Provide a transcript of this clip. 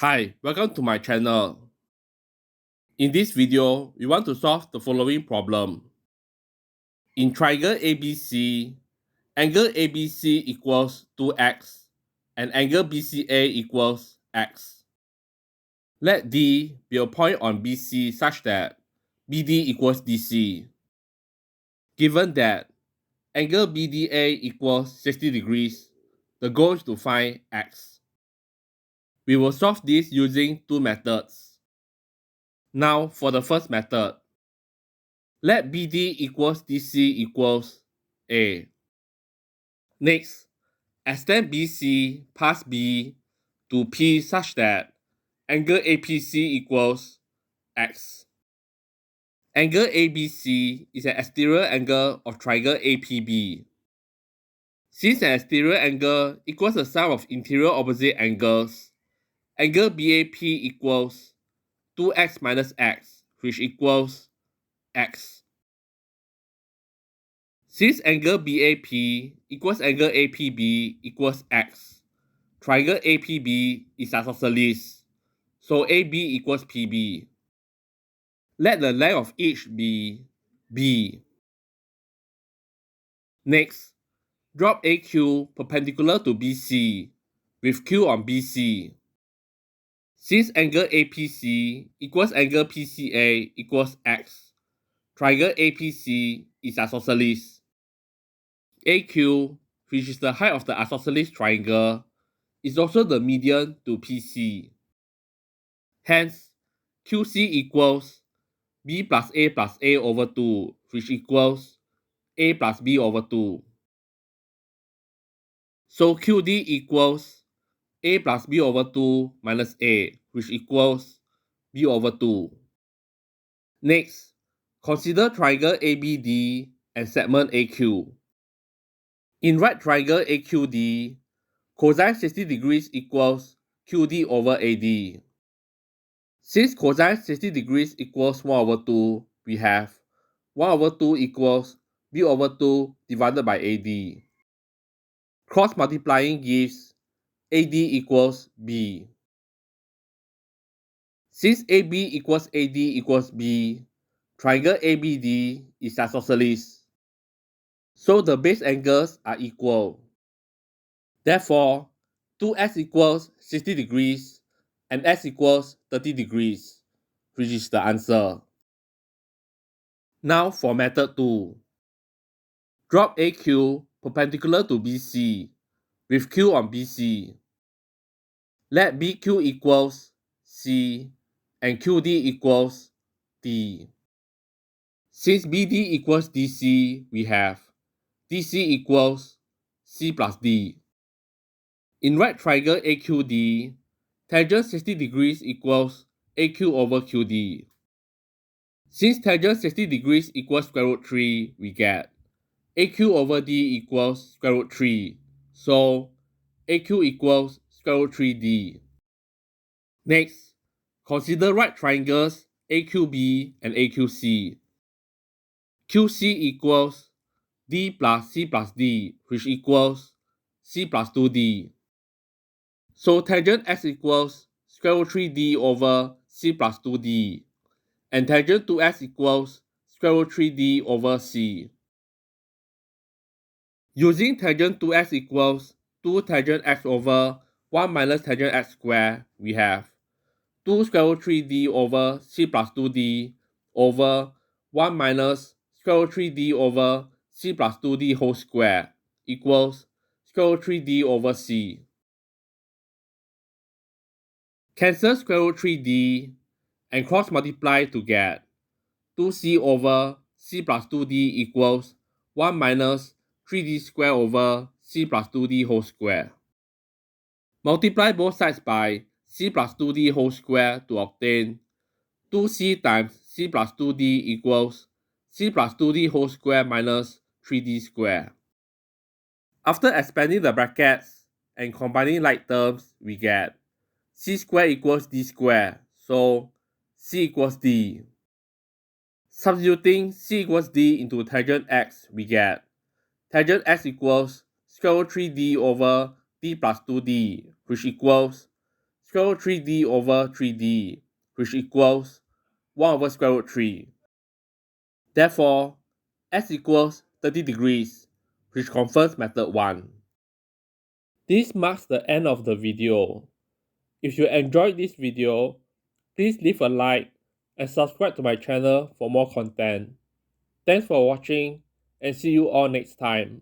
Hi, welcome to my channel. In this video, we want to solve the following problem. In triangle ABC, angle ABC equals 2x and angle BCA equals x. Let D be a point on BC such that BD equals DC. Given that angle BDA equals 60 degrees, the goal is to find x. We will solve this using two methods. Now for the first method. Let BD equals DC equals A. Next, extend BC past B to P such that angle APC equals X. Angle ABC is an exterior angle of triangle APB. Since an exterior angle equals the sum of interior opposite angles, angle BAP equals 2x minus x, which equals x. Since angle BAP equals angle APB equals x, triangle APB is isosceles, so AB equals PB. Let the length of each be B. Next, drop AQ perpendicular to BC with Q on BC. Since angle APC equals angle PCA equals x, triangle APC is isosceles. AQ, which is the height of the isosceles triangle, is also the median to PC. Hence, QC equals B plus A over 2, which equals A plus B over 2. So QD equals A plus B over 2 minus A, which equals B over 2. Next, consider triangle ABD and segment AQ. In right triangle AQD, cosine 60 degrees equals QD over AD. Since cosine 60 degrees equals 1 over 2, we have 1 over 2 equals B over 2 divided by AD. Cross multiplying gives AD equals B. Since AB equals AD equals B, triangle ABD is isosceles. So the base angles are equal. Therefore, 2x equals 60 degrees and x equals 30 degrees, which is the answer. Now for method 2. Drop AQ perpendicular to BC with Q on BC. Let BQ equals C and QD equals D. Since BD equals DC, we have DC equals C plus D. In right triangle AQD, tangent 60 degrees equals AQ over QD. Since tangent 60 degrees equals square root 3, we get AQ over D equals square root 3. So AQ equals square root 3D. Next, consider right triangles AQB and AQC. QC equals D plus C plus D, which equals C plus 2D. So tangent x equals square root 3D over C plus 2D, and tangent 2x equals square root 3D over C. Using tangent 2x equals 2 tangent x over 1 minus tangent x squared, we have 2 square root 3D over C plus 2D over 1 minus square root 3D over C plus 2D whole square equals square root 3D over C. Cancel square root 3D and cross multiply to get 2C over C plus 2D equals 1 minus 3D square over C plus 2D whole square. Multiply both sides by C plus 2D whole square to obtain 2C times C plus 2D equals C plus 2D whole square minus 3D square. After expanding the brackets and combining like terms, we get C square equals D square, so C equals D. Substituting C equals D into tangent x, we get tangent x equals square root 3D over D plus 2D, which equals square root 3d over 3d, which equals 1 over square root 3. Therefore, s equals 30 degrees, which confirms method 1. This marks the end of the video. If you enjoyed this video, please leave a like and subscribe to my channel for more content. Thanks for watching and see you all next time.